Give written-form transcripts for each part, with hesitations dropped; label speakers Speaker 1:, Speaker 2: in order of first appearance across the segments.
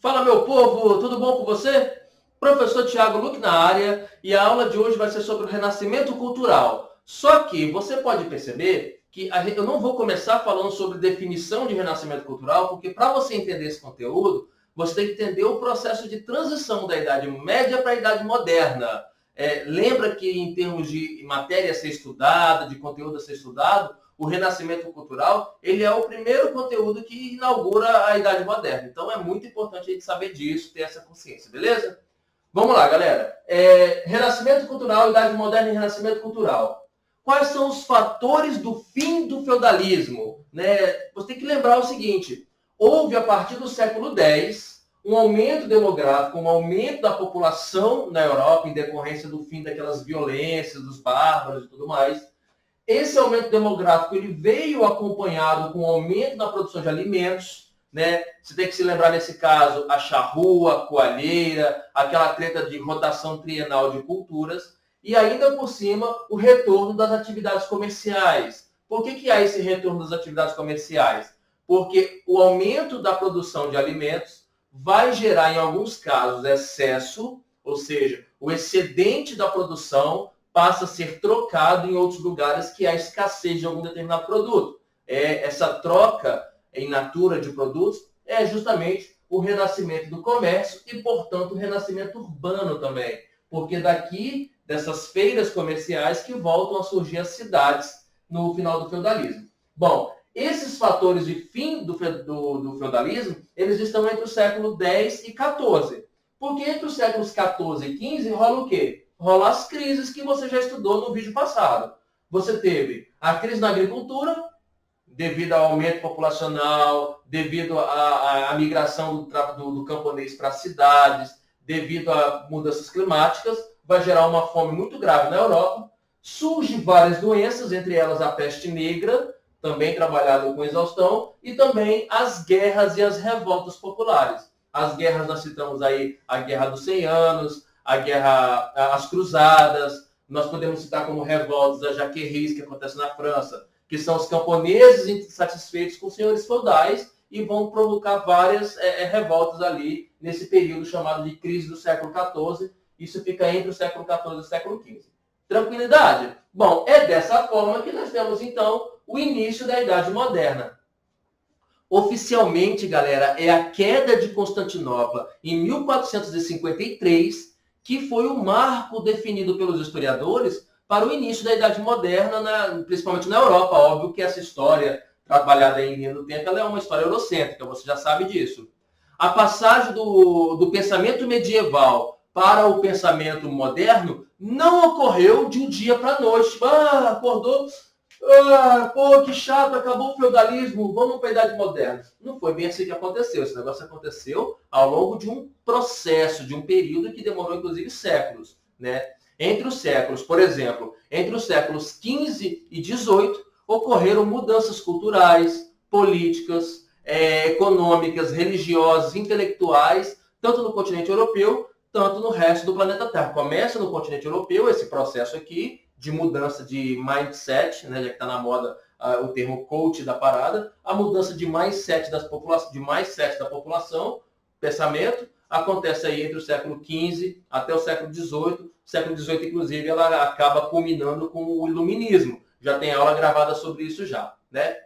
Speaker 1: Fala, meu povo, tudo bom com você? Professor Tiago Luque na área e a aula de hoje vai ser sobre o renascimento cultural. Só que você pode perceber que eu não vou começar falando sobre definição de renascimento cultural, porque para você entender esse conteúdo, você tem que entender o processo de transição da Idade Média para a Idade Moderna. Lembra que em termos de matéria a ser estudada, de conteúdo a ser estudado, o renascimento cultural, ele é o primeiro conteúdo que inaugura a Idade Moderna. Então é muito importante a gente saber disso, ter essa consciência, beleza? Vamos lá, galera. Renascimento cultural, Idade Moderna e Renascimento cultural. Quais são os fatores do fim do feudalismo? Você tem que lembrar o seguinte, houve a partir do século X um aumento demográfico, um aumento da população na Europa em decorrência do fim daquelas violências, dos bárbaros e tudo mais. Esse aumento demográfico ele veio acompanhado com o aumento da produção de alimentos, né? Você tem que se lembrar, nesse caso, a charrua, a coalheira, aquela treta de rotação trienal de culturas, e ainda por cima, o retorno das atividades comerciais. Por que há esse retorno das atividades comerciais? Porque o aumento da produção de alimentos vai gerar, em alguns casos, excesso, ou seja, o excedente da produção passa a ser trocado em outros lugares que há escassez de algum determinado produto. Essa troca em natura de produtos é justamente o renascimento do comércio e, portanto, o renascimento urbano também. Porque daqui, dessas feiras comerciais, que voltam a surgir as cidades no final do feudalismo. Bom, esses fatores de fim do feudalismo, eles estão entre o século X e XIV. Porque entre os séculos XIV e XV rola o quê? Rola as crises que você já estudou no vídeo passado. Você teve a crise na agricultura, devido ao aumento populacional, devido à migração do camponês para as cidades, devido a mudanças climáticas, vai gerar uma fome muito grave na Europa. Surgem várias doenças, entre elas a peste negra, também trabalhada com exaustão, e também as guerras e as revoltas populares. As guerras, nós citamos aí a Guerra dos 100 Anos, as Cruzadas, nós podemos citar como revoltas a Jaqueries, que acontece na França, que são os camponeses insatisfeitos com os senhores feudais e vão provocar várias revoltas ali nesse período chamado de crise do século XIV. Isso fica entre o século XIV e o século XV. Tranquilidade? Bom, é dessa forma que nós temos, então, o início da Idade Moderna. Oficialmente, galera, é a queda de Constantinopla em 1453, que foi o marco definido pelos historiadores para o início da Idade Moderna, principalmente na Europa. Óbvio que essa história, trabalhada em linha do tempo, ela é uma história eurocêntrica, você já sabe disso. A passagem do pensamento medieval para o pensamento moderno não ocorreu de um dia para a noite. Acordou, que chato, acabou o feudalismo, vamos para a Idade Moderna. Não foi bem assim que aconteceu. Esse negócio aconteceu ao longo de um processo, de um período que demorou, inclusive, séculos, né? Entre os séculos, por exemplo, entre os séculos XV e XVIII, ocorreram mudanças culturais, políticas, econômicas, religiosas, intelectuais, tanto no continente europeu, tanto no resto do planeta Terra. Começa no continente europeu esse processo aqui de mudança de mindset, né, já que está na moda o termo coach da parada, a mudança de mindset da população, pensamento, acontece aí entre o século XV até o século XVIII. O século XVIII, inclusive, ela acaba culminando com o iluminismo. Já tem aula gravada sobre isso já, né?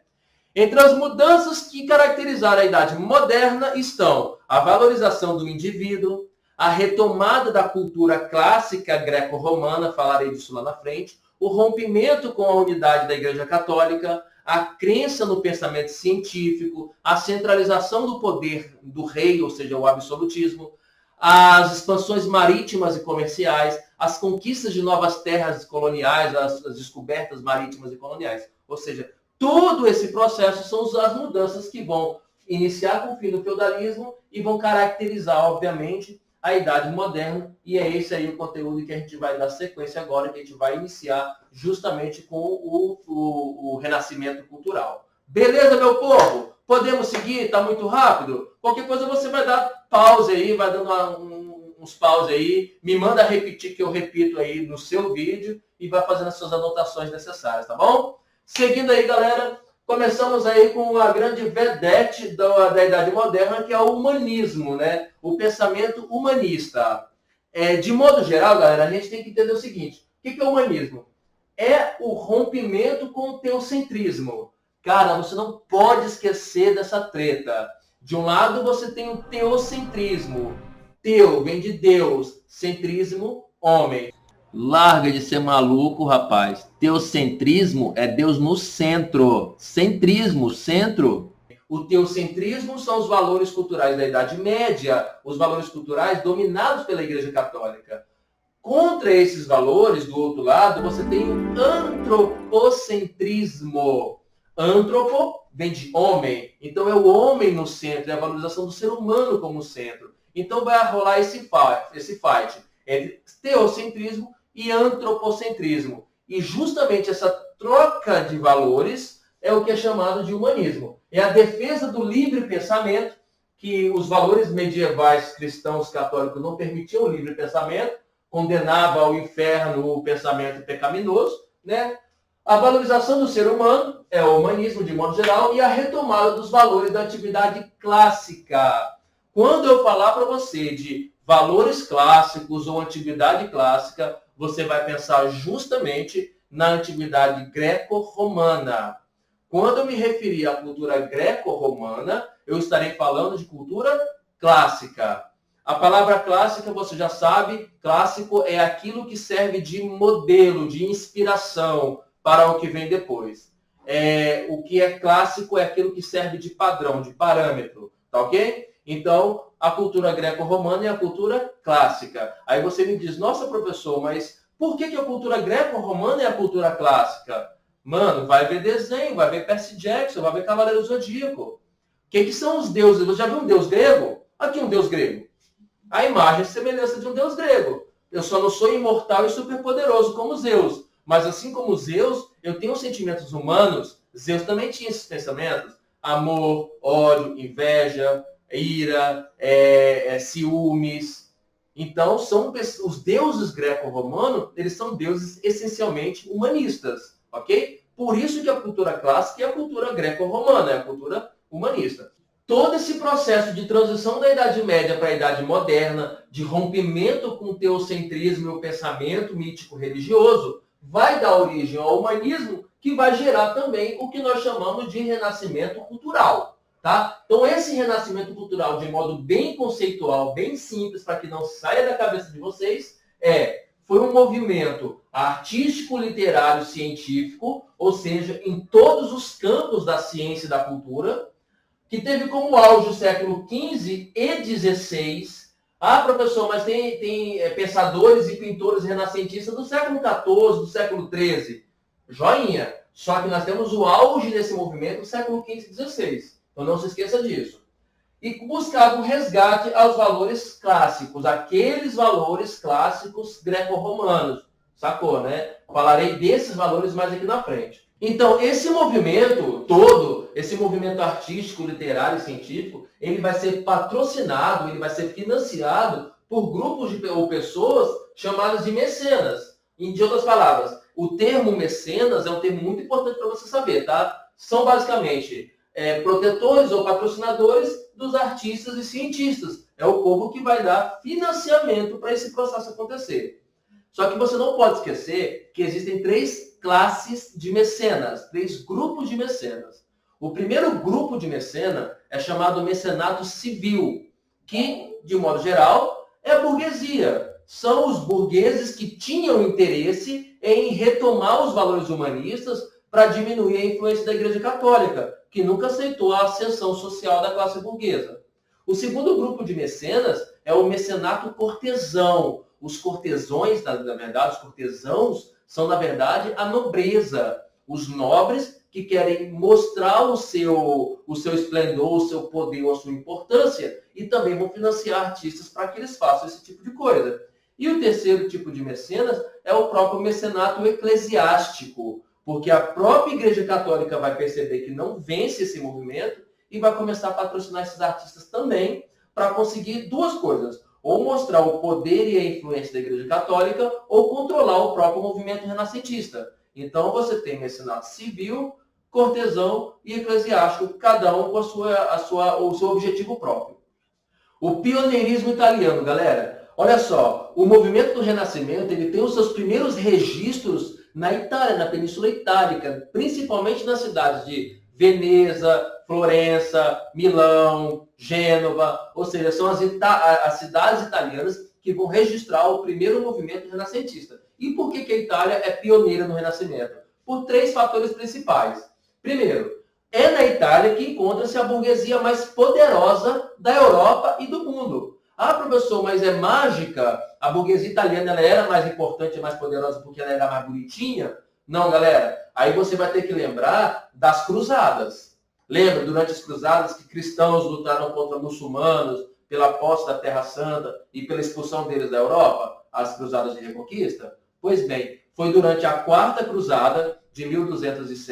Speaker 1: Entre as mudanças que caracterizaram a Idade Moderna estão a valorização do indivíduo, a retomada da cultura clássica greco-romana, falarei disso lá na frente, o rompimento com a unidade da Igreja Católica, a crença no pensamento científico, a centralização do poder do rei, ou seja, o absolutismo, as expansões marítimas e comerciais, as conquistas de novas terras coloniais, as descobertas marítimas e coloniais. Ou seja, todo esse processo são as mudanças que vão iniciar com o fim do feudalismo e vão caracterizar, obviamente, a Idade Moderna, e é esse aí o conteúdo que a gente vai dar sequência agora, que a gente vai iniciar justamente com o Renascimento Cultural. Beleza, meu povo? Podemos seguir? Está muito rápido? Qualquer coisa você vai dar pause aí, vai dando uns pause aí, me manda repetir que eu repito aí no seu vídeo e vai fazendo as suas anotações necessárias, tá bom? Seguindo aí, galera, Começamos aí com a grande vedete da Idade Moderna, que é o humanismo, né? O pensamento humanista. De modo geral, galera, a gente tem que entender o seguinte: o que é o humanismo? É o rompimento com o teocentrismo. Cara, você não pode esquecer dessa treta. De um lado, você tem o teocentrismo. Teu vem de Deus, centrismo, homem. Larga de ser maluco, rapaz. Teocentrismo é Deus no centro. Centrismo, centro. O teocentrismo são os valores culturais da Idade Média, os valores culturais dominados pela Igreja Católica. Contra esses valores, do outro lado, você tem o antropocentrismo. Antropo vem de homem, então é o homem no centro, é a valorização do ser humano como centro. Então vai rolar esse fight entre teocentrismo e antropocentrismo. E justamente essa troca de valores é o que é chamado de humanismo. É a defesa do livre pensamento, que os valores medievais cristãos católicos não permitiam o livre pensamento, condenava ao inferno o pensamento pecaminoso, né? A valorização do ser humano é o humanismo de modo geral e a retomada dos valores da antiguidade clássica. Quando eu falar para você de valores clássicos ou antiguidade clássica, você vai pensar justamente na antiguidade greco-romana. Quando eu me referir à cultura greco-romana, eu estarei falando de cultura clássica. A palavra clássica, você já sabe, clássico é aquilo que serve de modelo, de inspiração para o que vem depois. O que é clássico é aquilo que serve de padrão, de parâmetro, tá ok? Então, a cultura greco-romana é a cultura clássica. Aí você me diz, nossa, professor, mas por que a cultura greco-romana é a cultura clássica? Mano, vai ver desenho, vai ver Percy Jackson, vai ver Cavaleiro Zodíaco. O que são os deuses? Você já viu um deus grego? Aqui um deus grego. A imagem e semelhança de um deus grego. Eu só não sou imortal e superpoderoso como Zeus. Mas assim como Zeus, eu tenho sentimentos humanos. Zeus também tinha esses pensamentos. Amor, ódio, inveja, ira, ciúmes. Então, são os deuses greco-romanos, eles são deuses essencialmente humanistas. Ok? Por isso que a cultura clássica é a cultura greco-romana, é a cultura humanista. Todo esse processo de transição da Idade Média para a Idade Moderna, de rompimento com o teocentrismo e o pensamento mítico-religioso, vai dar origem ao humanismo, que vai gerar também o que nós chamamos de renascimento cultural. Tá? Então, esse renascimento cultural, de modo bem conceitual, bem simples, para que não saia da cabeça de vocês, foi um movimento artístico, literário, científico, ou seja, em todos os campos da ciência e da cultura, que teve como auge o século XV e XVI. Ah, professor, mas tem pensadores e pintores renascentistas do século XIV, do século XIII. Joinha. Só que nós temos o auge desse movimento no século XV e XVI. Então não se esqueça disso. E buscava o resgate aos valores clássicos, aqueles valores clássicos greco-romanos. Sacou, né? Falarei desses valores mais aqui na frente. Então, esse movimento todo, esse movimento artístico, literário e científico, ele vai ser patrocinado, ele vai ser financiado por grupos ou pessoas chamadas de mecenas. De outras palavras, o termo mecenas é um termo muito importante para você saber, tá? São basicamente protetores ou patrocinadores dos artistas e cientistas. É o povo que vai dar financiamento para esse processo acontecer. Só que você não pode esquecer que existem 3 classes de mecenas, 3 grupos de mecenas. O primeiro grupo de mecena é chamado mecenato civil, que, de modo geral, é a burguesia. São os burgueses que tinham interesse em retomar os valores humanistas para diminuir a influência da Igreja Católica, que nunca aceitou a ascensão social da classe burguesa. O segundo grupo de mecenas é o mecenato cortesão. Os cortesões, na verdade, os cortesãos são, na verdade, a nobreza. Os nobres que querem mostrar o seu esplendor, o seu poder ou a sua importância e também vão financiar artistas para que eles façam esse tipo de coisa. E o terceiro tipo de mecenas é o próprio mecenato eclesiástico, porque a própria Igreja Católica vai perceber que não vence esse movimento e vai começar a patrocinar esses artistas também para conseguir 2 coisas. Ou mostrar o poder e a influência da Igreja Católica, ou controlar o próprio movimento renascentista. Então, você tem mecenato civil, cortesão e eclesiástico, cada um com o seu objetivo próprio. O pioneirismo italiano, galera. Olha só, o movimento do Renascimento ele tem os seus primeiros registros na Itália, na Península Itálica, principalmente nas cidades de Veneza, Florença, Milão, Gênova, ou seja, são as cidades italianas que vão registrar o primeiro movimento renascentista. E por que a Itália é pioneira no Renascimento? Por 3 fatores principais. Primeiro, é na Itália que encontra-se a burguesia mais poderosa da Europa e do mundo. Ah, professor, mas é mágica? A burguesia italiana ela era mais importante e mais poderosa porque ela era mais bonitinha? Não, galera. Aí você vai ter que lembrar das cruzadas. Lembra, durante as cruzadas, que cristãos lutaram contra muçulmanos pela posse da Terra Santa e pela expulsão deles da Europa? As cruzadas de reconquista? Pois bem, foi durante a Quarta Cruzada, de 1202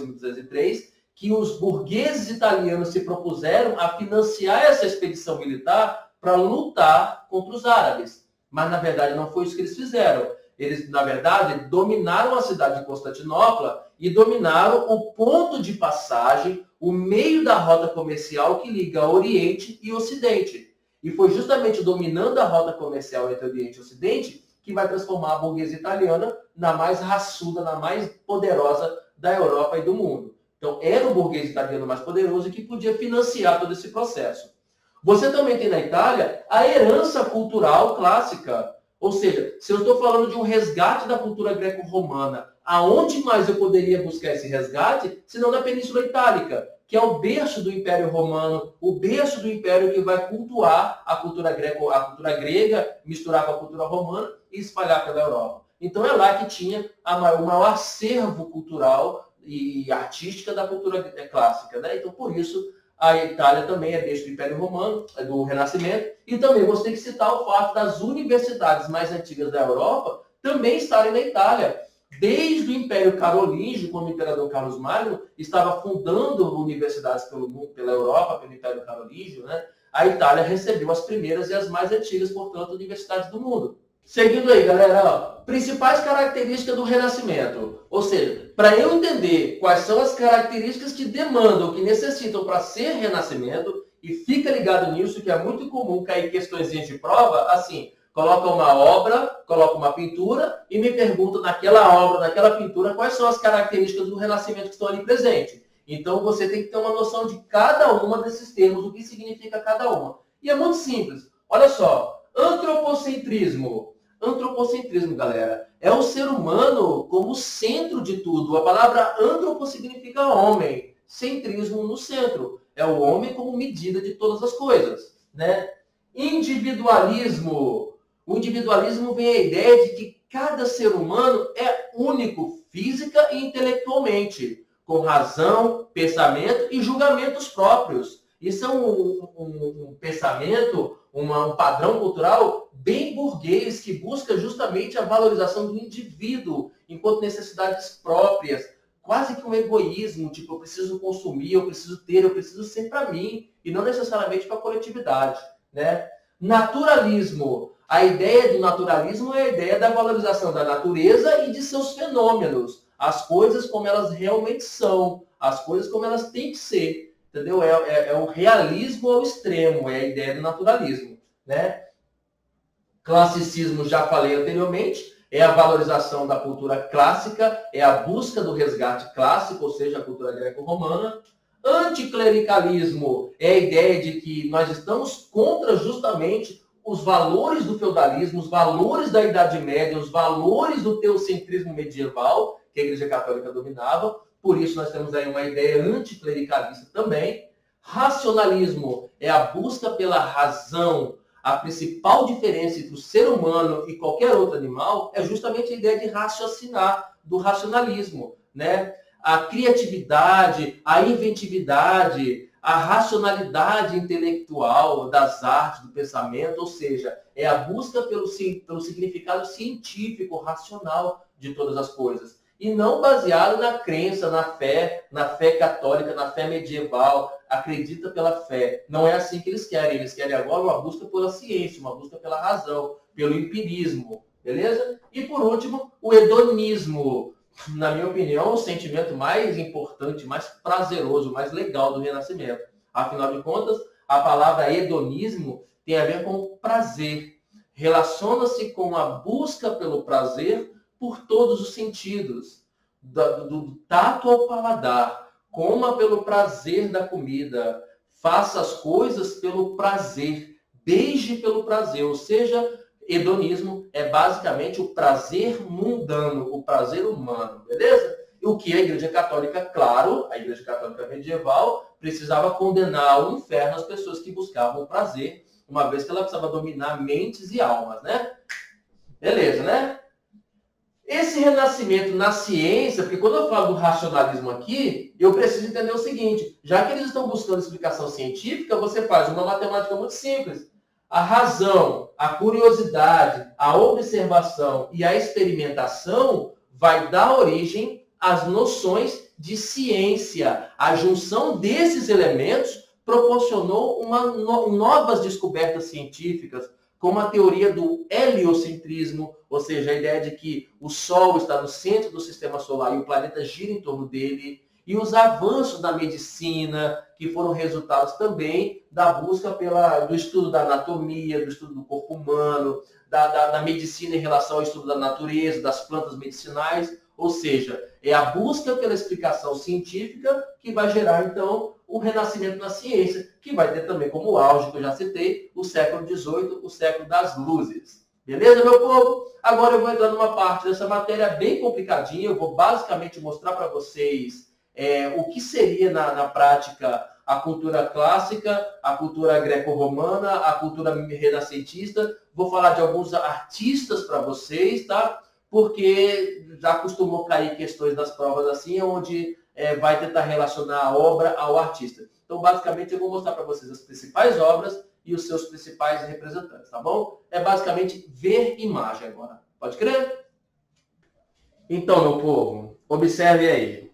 Speaker 1: e 1203, que os burgueses italianos se propuseram a financiar essa expedição militar para lutar contra os árabes. Mas, na verdade, não foi isso que eles fizeram. Eles, na verdade, dominaram a cidade de Constantinopla e dominaram o ponto de passagem, o meio da rota comercial que liga Oriente e Ocidente. E foi justamente dominando a rota comercial entre Oriente e Ocidente que vai transformar a burguesia italiana na mais raçuda, na mais poderosa da Europa e do mundo. Então, era o burguês italiano mais poderoso que podia financiar todo esse processo. Você também tem na Itália a herança cultural clássica. Ou seja, se eu estou falando de um resgate da cultura greco-romana, aonde mais eu poderia buscar esse resgate, se não na Península Itálica, que é o berço do Império Romano, o berço do Império que vai cultuar a cultura grega, misturar com a cultura romana e espalhar pela Europa. Então é lá que tinha o maior acervo cultural e artística da cultura clássica, né? Então, por isso, a Itália também é berço do Império Romano, do Renascimento, e também você tem que citar o fato das universidades mais antigas da Europa também estarem na Itália. Desde o Império Carolíngio, quando o imperador Carlos Magno estava fundando universidades pelo mundo, pela Europa, pelo Império Carolíngio, né? A Itália recebeu as primeiras e as mais antigas, portanto, universidades do mundo. Seguindo aí, galera, ó, principais características do Renascimento. Ou seja, para eu entender quais são as características que demandam, que necessitam para ser Renascimento, e fica ligado nisso, que é muito comum cair questões de prova, assim, coloca uma obra, coloca uma pintura e me pergunta naquela obra, naquela pintura, quais são as características do Renascimento que estão ali presentes. Então, você tem que ter uma noção de cada uma desses termos, o que significa cada uma. E é muito simples. Olha só, antropocentrismo. Antropocentrismo, galera, é o ser humano como centro de tudo. A palavra antropo significa homem, centrismo no centro. É o homem como medida de todas as coisas, né? Individualismo. O individualismo vem a ideia de que cada ser humano é único, física e intelectualmente, com razão, pensamento e julgamentos próprios. Isso é um pensamento, um padrão cultural bem burguês, que busca justamente a valorização do indivíduo enquanto necessidades próprias, quase que um egoísmo, tipo, eu preciso consumir, eu preciso ter, eu preciso ser para mim, e não necessariamente para a coletividade, né? Naturalismo. A ideia do naturalismo é a ideia da valorização da natureza e de seus fenômenos, as coisas como elas realmente são, as coisas como elas têm que ser, entendeu? É o realismo ao extremo, é a ideia do naturalismo, né? Classicismo, já falei anteriormente, é a valorização da cultura clássica, é a busca do resgate clássico, ou seja, a cultura greco-romana. Anticlericalismo é a ideia de que nós estamos contra justamente os valores do feudalismo, os valores da Idade Média, os valores do teocentrismo medieval, que a Igreja Católica dominava. Por isso nós temos aí uma ideia anticlericalista também. Racionalismo é a busca pela razão. A principal diferença entre o ser humano e qualquer outro animal é justamente a ideia de raciocinar, do racionalismo, né? A criatividade, a inventividade, a racionalidade intelectual das artes, do pensamento, ou seja, é a busca pelo significado científico, racional de todas as coisas. E não baseado na crença, na fé católica, na fé medieval, acredita pela fé. Não é assim que eles querem agora uma busca pela ciência, uma busca pela razão, pelo empirismo, beleza? E por último, o hedonismo, na minha opinião, o sentimento mais importante, mais prazeroso, mais legal do Renascimento. Afinal de contas, a palavra hedonismo tem a ver com prazer. Relaciona-se com a busca pelo prazer por todos os sentidos, do tato ao paladar. Coma pelo prazer da comida, faça as coisas pelo prazer, beije pelo prazer, ou seja, hedonismo é basicamente o prazer mundano, o prazer humano, beleza? O que a Igreja Católica, claro, a Igreja Católica medieval, precisava condenar ao inferno as pessoas que buscavam o prazer, uma vez que ela precisava dominar mentes e almas, né? Beleza, né? Esse renascimento na ciência, porque quando eu falo do racionalismo aqui, eu preciso entender o seguinte, já que eles estão buscando explicação científica, você faz uma matemática muito simples. A razão, a curiosidade, a observação e a experimentação vai dar origem às noções de ciência. A junção desses elementos proporcionou novas descobertas científicas, como a teoria do heliocentrismo, ou seja, a ideia de que o Sol está no centro do sistema solar e o planeta gira em torno dele, e os avanços da medicina, que foram resultados também da busca do estudo da anatomia, do estudo do corpo humano, da medicina em relação ao estudo da natureza, das plantas medicinais, ou seja, é a busca pela explicação científica que vai gerar, então, o renascimento na ciência, que vai ter também como auge, que eu já citei, o século XVIII, o século das luzes. Beleza, meu povo? Agora eu vou entrar numa parte dessa matéria bem complicadinha, eu vou basicamente mostrar para vocês o que seria na prática a cultura clássica, a cultura greco-romana, a cultura renascentista. Vou falar de alguns artistas para vocês, tá? Porque já costumou cair questões das provas assim, onde vai tentar relacionar a obra ao artista. Então, basicamente, eu vou mostrar para vocês as principais obras e os seus principais representantes, tá bom? É basicamente ver imagem agora. Pode crer? Então, meu povo, observe aí.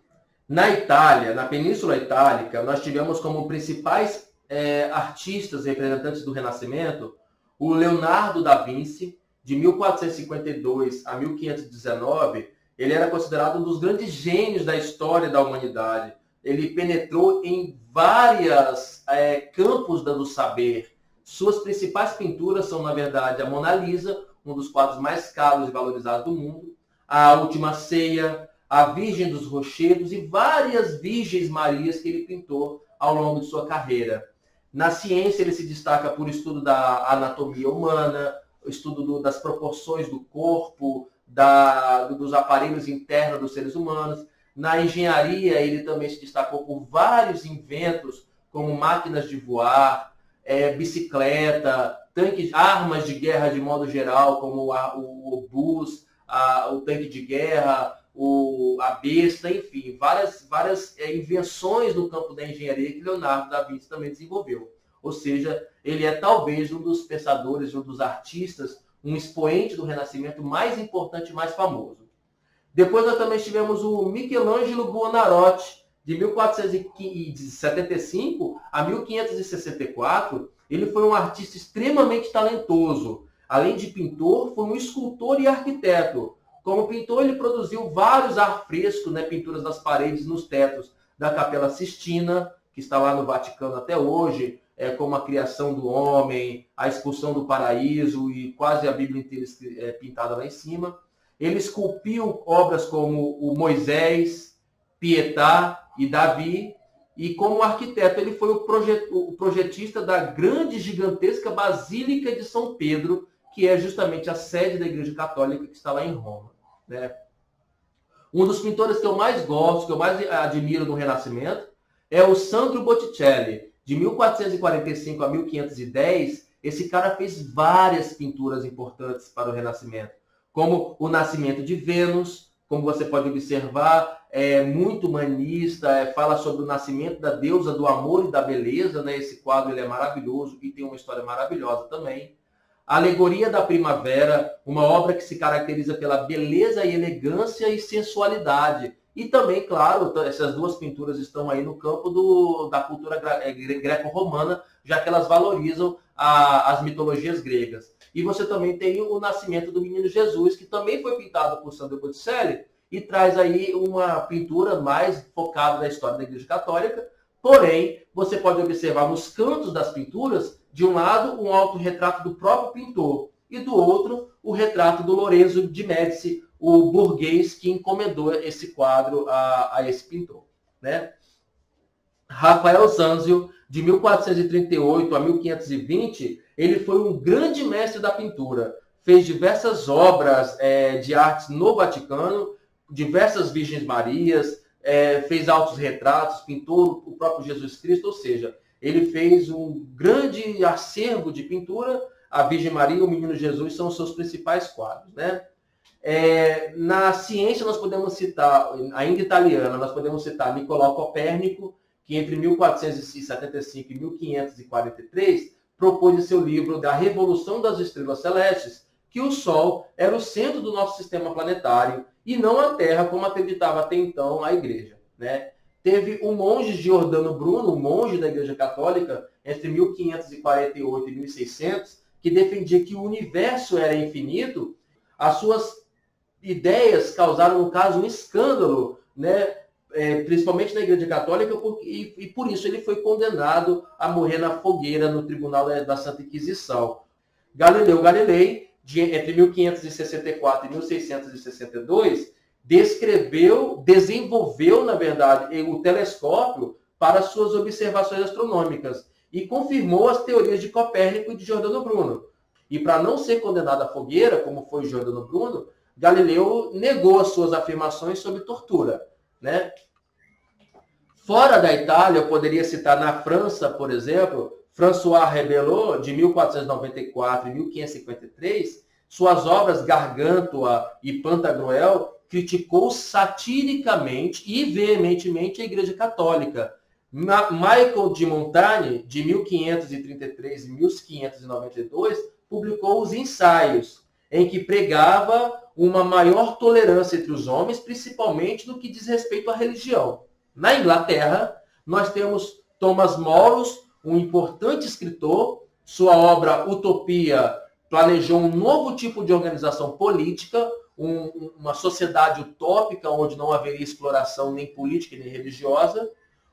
Speaker 1: Na Itália, na Península Itálica, nós tivemos como principais artistas representantes do Renascimento o Leonardo da Vinci, de 1452 a 1519. Ele era considerado um dos grandes gênios da história da humanidade. Ele penetrou em vários campos do saber. Suas principais pinturas são, na verdade, a Mona Lisa, um dos quadros mais caros e valorizados do mundo, a Última Ceia, a Virgem dos Rochedos e várias Virgens Marias que ele pintou ao longo de sua carreira. Na ciência, ele se destaca por estudo da anatomia humana, o estudo das proporções do corpo, dos aparelhos internos dos seres humanos. Na engenharia, ele também se destacou por vários inventos, como máquinas de voar, bicicleta, armas de guerra de modo geral, como o obus, o tanque de guerra, a besta, enfim, várias invenções no campo da engenharia que Leonardo da Vinci também desenvolveu. Ou seja, ele é talvez um dos pensadores, um dos artistas, um expoente do Renascimento mais importante e mais famoso. Depois nós também tivemos o Michelangelo Buonarroti, de 1475 a 1564. Ele foi um artista extremamente talentoso. Além de pintor, foi um escultor e arquiteto. Como pintor, ele produziu vários afrescos, pinturas nas paredes, nos tetos da Capela Sistina, que está lá no Vaticano até hoje, como a criação do homem, a expulsão do paraíso e quase a Bíblia inteira pintada lá em cima. Ele esculpiu obras como o Moisés, Pietà e Davi. E como arquiteto, ele foi o projetista da grande, gigantesca Basílica de São Pedro, que é justamente a sede da Igreja Católica que está lá em Roma. Né? Um dos pintores que eu mais gosto, que eu mais admiro no Renascimento, é o Sandro Botticelli. De 1445 a 1510, esse cara fez várias pinturas importantes para o Renascimento, como o Nascimento de Vênus, como você pode observar, é muito humanista, fala sobre o nascimento da deusa do amor e da beleza, né? Esse quadro ele é maravilhoso e tem uma história maravilhosa também. A Alegoria da Primavera, uma obra que se caracteriza pela beleza e elegância e sensualidade. E também, claro, essas duas pinturas estão aí no campo da cultura greco-romana, já que elas valorizam as mitologias gregas. E você também tem o Nascimento do Menino Jesus, que também foi pintado por Sandro Botticelli, e traz aí uma pintura mais focada na história da Igreja Católica. Porém, você pode observar nos cantos das pinturas, de um lado, um autorretrato do próprio pintor e do outro, o retrato do Lorenzo de Médici, o burguês que encomendou esse quadro a esse pintor, né? Rafael Sanzio, de 1438 a 1520, ele foi um grande mestre da pintura. Fez diversas obras de artes no Vaticano, diversas Virgens Marias, fez altos retratos, pintou o próprio Jesus Cristo, ou seja, ele fez um grande acervo de pintura. A Virgem Maria e o Menino Jesus são os seus principais quadros, né? Na ciência, nós podemos citar, ainda italiana, nós podemos citar Nicolau Copérnico, que entre 1475 e 1543 propôs em seu livro da Revolução das Estrelas Celestes que o Sol era o centro do nosso sistema planetário e não a Terra, como acreditava até então a Igreja, né? Teve o monge Giordano Bruno, um monge da Igreja Católica, entre 1548 e 1600, que defendia que o universo era infinito. As suas ideias causaram, no caso, um escândalo, né? Principalmente na Igreja Católica, e por isso ele foi condenado a morrer na fogueira no Tribunal da Santa Inquisição. Galileu Galilei, entre 1564 e 1662, desenvolveu, na verdade, o telescópio para suas observações astronômicas e confirmou as teorias de Copérnico e de Giordano Bruno. E para não ser condenado à fogueira, como foi Giordano Bruno, Galileu negou as suas afirmações sobre tortura, né? Fora da Itália, eu poderia citar na França, por exemplo, François Rabelais, de 1494 e 1553, suas obras Gargantua e Pantagruel, criticou satiricamente e veementemente a Igreja Católica. Michael de Montaigne, de 1533 e 1592, publicou os Ensaios, em que pregava uma maior tolerância entre os homens, principalmente no que diz respeito à religião. Na Inglaterra, nós temos Thomas More, um importante escritor. Sua obra Utopia planejou um novo tipo de organização política, uma sociedade utópica onde não haveria exploração nem política nem religiosa.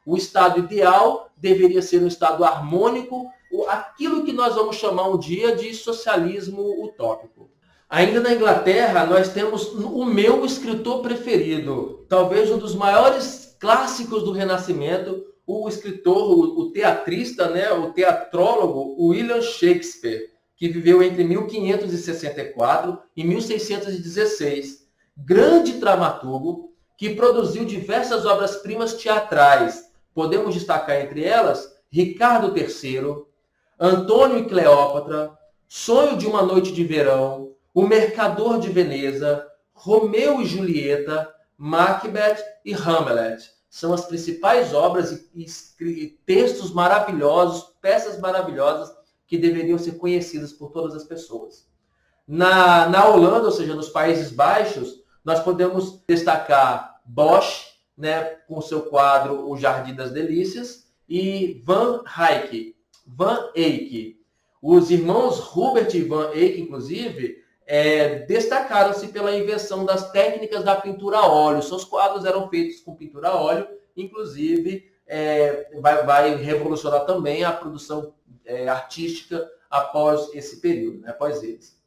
Speaker 1: O estado ideal deveria ser um estado harmônico, aquilo que nós vamos chamar um dia de socialismo utópico. Ainda na Inglaterra, nós temos o meu escritor preferido, talvez um dos maiores clássicos do Renascimento, o escritor, o teatrista, né, o teatrólogo William Shakespeare, que viveu entre 1564 e 1616. Grande dramaturgo, que produziu diversas obras-primas teatrais. Podemos destacar entre elas Ricardo III, Antônio e Cleópatra, Sonho de uma Noite de Verão, O Mercador de Veneza, Romeu e Julieta, Macbeth e Hamlet. São as principais obras e textos maravilhosos, peças maravilhosas que deveriam ser conhecidas por todas as pessoas. Na Holanda, ou seja, nos Países Baixos, nós podemos destacar Bosch, né, com seu quadro O Jardim das Delícias, e Van Eyck. Os irmãos Hubert e Van Eyck, inclusive, destacaram-se pela invenção das técnicas da pintura a óleo. Seus quadros eram feitos com pintura a óleo, inclusive vai revolucionar também a produção artística após esse período, né, após eles.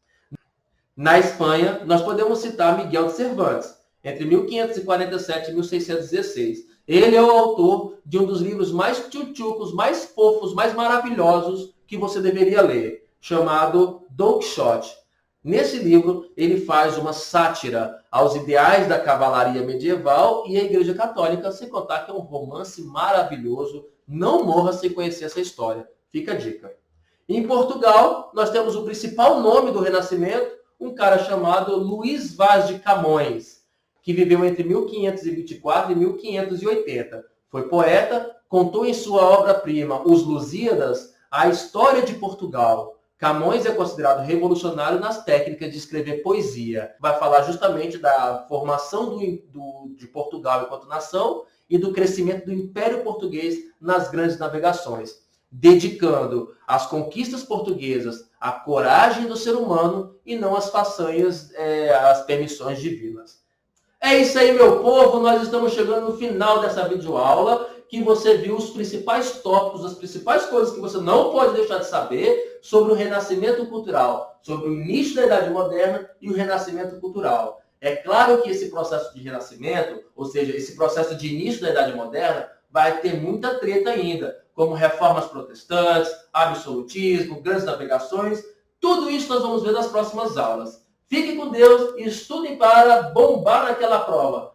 Speaker 1: Na Espanha, nós podemos citar Miguel de Cervantes, entre 1547 e 1616. Ele é o autor de um dos livros mais tchutchucos, mais fofos, mais maravilhosos que você deveria ler, chamado Don Quixote. Nesse livro, ele faz uma sátira aos ideais da cavalaria medieval e à Igreja Católica, sem contar que é um romance maravilhoso. Não morra sem conhecer essa história. Fica a dica. Em Portugal, nós temos o principal nome do Renascimento, um cara chamado Luís Vaz de Camões, que viveu entre 1524 e 1580. Foi poeta, contou em sua obra-prima, Os Lusíadas, a história de Portugal. Camões é considerado revolucionário nas técnicas de escrever poesia. Vai falar justamente da formação de Portugal enquanto nação e do crescimento do Império Português nas grandes navegações, dedicando as conquistas portuguesas à coragem do ser humano e não às façanhas, às permissões divinas. É isso aí, meu povo. Nós estamos chegando no final dessa videoaula, que você viu os principais tópicos, as principais coisas que você não pode deixar de saber sobre o renascimento cultural, sobre o início da Idade Moderna e o renascimento cultural. É claro que esse processo de renascimento, ou seja, esse processo de início da Idade Moderna, vai ter muita treta ainda, como reformas protestantes, absolutismo, grandes navegações. Tudo isso nós vamos ver nas próximas aulas. Fiquem com Deus e estudem para bombar naquela prova.